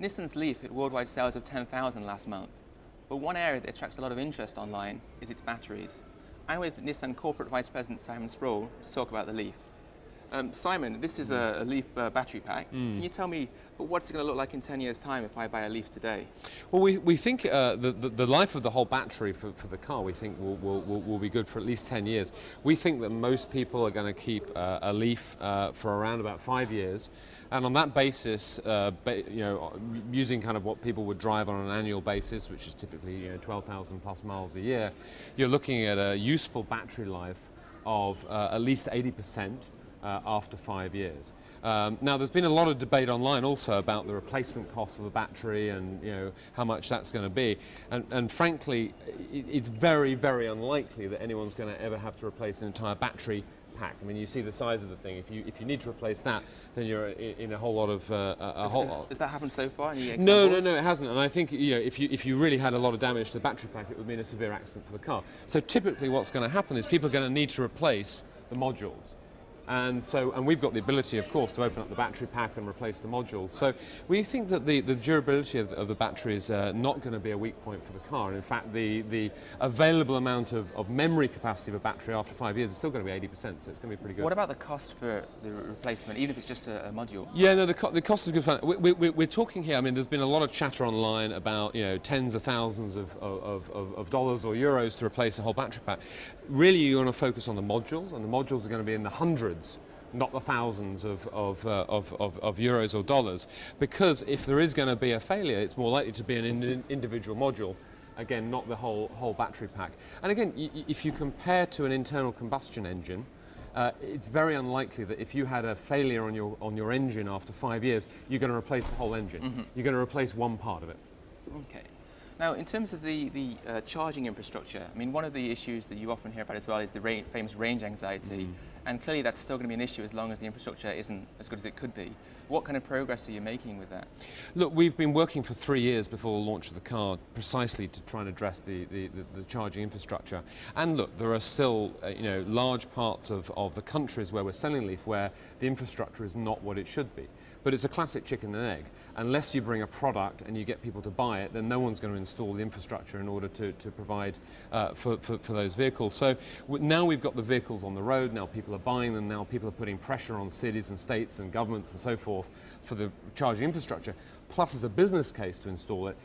Nissan's LEAF hit worldwide sales of 10,000 last month, but one area that attracts a lot of interest online is its batteries. I'm with Nissan Corporate Vice President Simon Sproule to talk about the LEAF. Simon, this is a LEAF battery pack. Can you tell me, what's it going to look like in 10 years' time if I buy a LEAF today? Well, we think the life of the whole battery for the car, we think will be good for at least 10 years. We think that most people are going to keep a LEAF for around about 5 years, and on that basis, using kind of what people would drive on an annual basis, which is typically 12,000 plus miles a year, you're looking at a useful battery life of at least 80%. After 5 years. Now, there's been a lot of debate online also about the replacement cost of the battery and how much that's going to be. And frankly, it's very, very unlikely that anyone's going to ever have to replace an entire battery pack. I mean, you see the size of the thing. If you need to replace that, then you're in a whole lot of Has that happened so far? No, it hasn't. And I think if you really had a lot of damage to the battery pack, it would mean a severe accident for the car. So typically, what's going to happen is people are going to need to replace the modules. And we've got the ability, of course, to open up the battery pack and replace the modules. So we think that the durability of the battery is not going to be a weak point for the car. And in fact, the available amount of memory capacity of a battery after 5 years is still going to be 80%, so it's going to be pretty good. What about the cost for the replacement, even if it's just a module? Yeah, no, the cost is good fun. We're talking here, I mean, there's been a lot of chatter online about tens of thousands of dollars or euros to replace a whole battery pack. Really, you want to focus on the modules, and the modules are going to be in the hundreds, not the thousands of euros or dollars, because if there is going to be a failure, it's more likely to be an individual module, again, not the whole battery pack. And again, if you compare to an internal combustion engine, it's very unlikely that if you had a failure on your engine after 5 years, you're going to replace the whole engine. You're going to replace one part of it. Okay. Now, in terms of the charging infrastructure, I mean, one of the issues that you often hear about as well is the famous range anxiety, and clearly that's still going to be an issue as long as the infrastructure isn't as good as it could be. What kind of progress are you making with that? Look, we've been working for 3 years before the launch of the car precisely to try and address the charging infrastructure. And look, there are still large parts of the countries where we're selling LEAF where the infrastructure is not what it should be. But it's a classic chicken and egg. Unless you bring a product and you get people to buy it, then no one's going to install the infrastructure in order to provide for those vehicles. So now we've got the vehicles on the road, now people are buying them, now people are putting pressure on cities and states and governments and so forth for the charging infrastructure. Plus, as a business case to install it,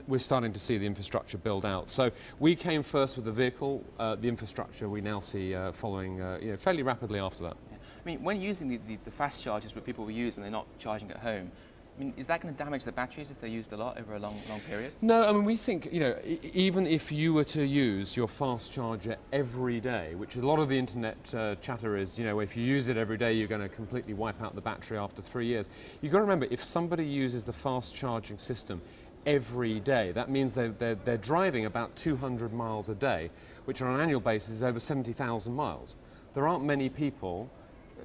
we're starting to see the infrastructure build out. So we came first with the vehicle, the infrastructure we now see following fairly rapidly after that. I mean, when using the fast chargers that people will use when they're not charging at home, I mean, is that going to damage the batteries if they're used a lot over a long period? No, I mean, we think, even if you were to use your fast charger every day, which a lot of the internet chatter is, if you use it every day, you're going to completely wipe out the battery after 3 years. You've got to remember, if somebody uses the fast charging system every day, that means they're driving about 200 miles a day, which on an annual basis is over 70,000 miles. There aren't many people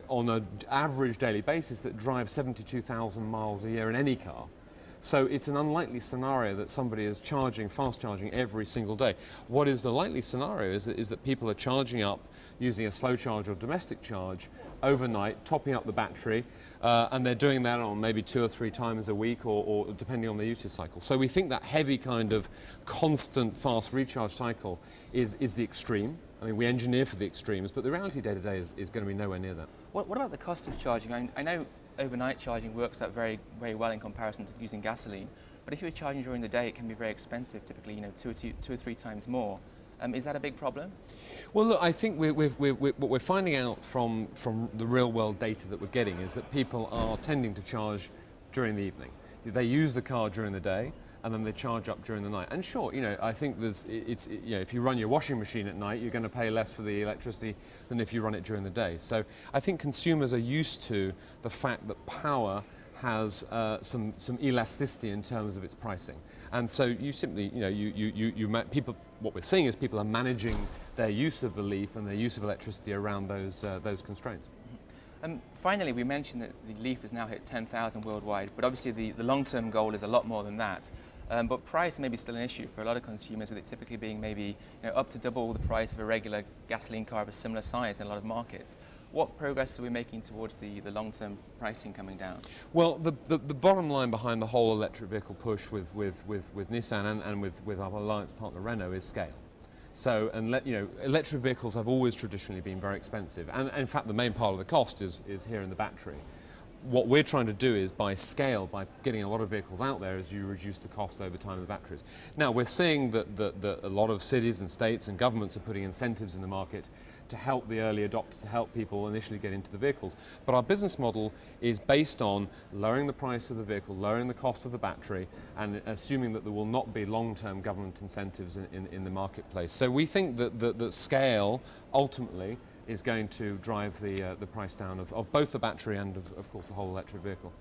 on an average daily basis that drive 72,000 miles a year in any car. So it's an unlikely scenario that somebody is fast charging every single day. What is the likely scenario is that people are charging up using a slow charge or domestic charge overnight, topping up the battery, and they're doing that on maybe 2 or 3 times a week or depending on the usage cycle. So we think that heavy kind of constant fast recharge cycle is the extreme. I mean, we engineer for the extremes, but the reality day to day is going to be nowhere near that. What about the cost of charging? I know overnight charging works out very, very well in comparison to using gasoline, but if you're charging during the day, it can be very expensive, typically 2 or 3 times more. Is that a big problem? Well, look, I think what we're finding out from the real world data that we're getting is that people are tending to charge during the evening. They use the car during the day, and then they charge up during the night. And sure, I think if you run your washing machine at night, you're going to pay less for the electricity than if you run it during the day. So I think consumers are used to the fact that power has some elasticity in terms of its pricing. And so you simply, what we're seeing is people are managing their use of the LEAF and their use of electricity around those constraints. Finally, we mentioned that the LEAF has now hit 10,000 worldwide, but obviously the long-term goal is a lot more than that. But price may be still an issue for a lot of consumers, with it typically being maybe up to double the price of a regular gasoline car of a similar size in a lot of markets. What progress are we making towards the long-term pricing coming down? Well, the bottom line behind the whole electric vehicle push with Nissan and with our alliance partner Renault is scale. So, and electric vehicles have always traditionally been very expensive, and in fact the main part of the cost is here in the battery. What we're trying to do is by scale, by getting a lot of vehicles out there, is you reduce the cost over time of the batteries. Now we're seeing that a lot of cities and states and governments are putting incentives in the market to help the early adopters, to help people initially get into the vehicles. But our business model is based on lowering the price of the vehicle, lowering the cost of the battery, and assuming that there will not be long-term government incentives in the marketplace. So we think that scale ultimately is going to drive the price down of both the battery and of course the whole electric vehicle.